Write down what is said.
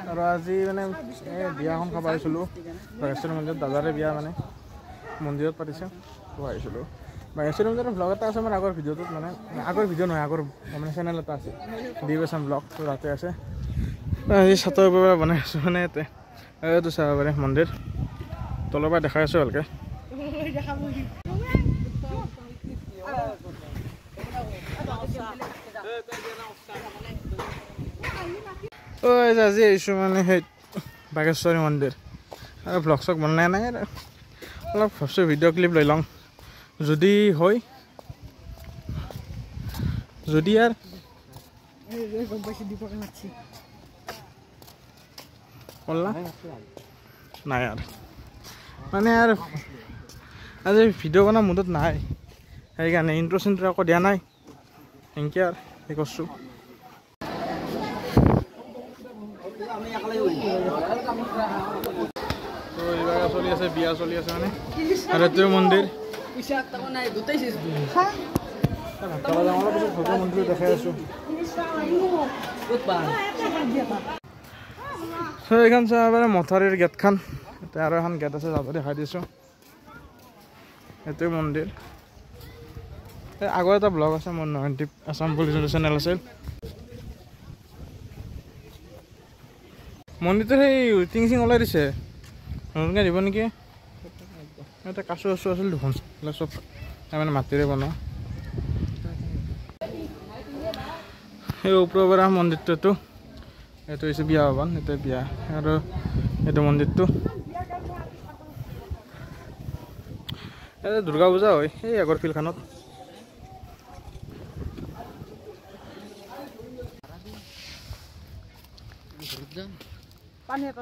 আৰু আজি মানে বিয়াখন খাব আহিছিলোঁ বাগেশ্বৰী মন্দিৰত দাদাৰে বিয়া মানে মন্দিৰত পাতিছে তো আহিছিলোঁ বাগেশ্বৰী মন্দিৰৰ ব্লগ এটা আছে মোৰ আগৰ ভিডিঅ'টোত মানে আগৰ ভিডিঅ' নহয় আগৰ মানে চেনেল এটা আছে ডিভিশ্যন ব্লগ তো তাতে আছে আজি ছাতৰ পৰা বনাই আছোঁ মানে এইটো চাব পাৰে মন্দিৰ তলৰ পৰা দেখাই আছোঁ ভালকৈ আজি আহিছোঁ মানে সেই বাগেশ্বৰী মন্দিৰ আৰু ব্লগ চগ বনাই নাই আৰু অলপ ভাবছোঁ ভিডিঅ' ক্লিপ লৈ লওঁ যদি হয় যদি আৰু নাই আৰু মানে আৰু আজি ভিডিঅ' বনোৱা মুডত নাই সেইকাৰণে ইণ্ট্ৰ চিণ্ট্ৰ আকৌ দিয়া নাই এনেকৈ আৰু সেই কৰিছোঁ চলি আছে বিয়া চলি আছে মানে আৰু এইটোৱে মন্দিৰ মন্দিৰ দেখাই আছোঁ এইখন চাব পাৰে মথাউৰিৰ গেটখন এতিয়া আৰু এখন গেট আছে যাব দেখাই দিছোঁ এইটোৱে মন্দিৰ আগৰ এটা ব্লগ আছে মোৰ নয়নদ্বীপ আছাম পুলিচ চেনেল আছিল মন্দিৰটো সেই টিং চিং ওলাই দিছে নতুনকৈ দিব নেকি এটা কাচু চাচু আছিল দেখোন চব তাৰমানে মাটিৰে বনোৱা সেই ওপৰৰ পৰা মন্দিৰটো এইটো হৈছে বিয়া ভৱন এইটো বিয়া আৰু এইটো মন্দিৰটো এই দুৰ্গা পূজা হয় সেই আগৰ ফিল্ডখনত পানী এটা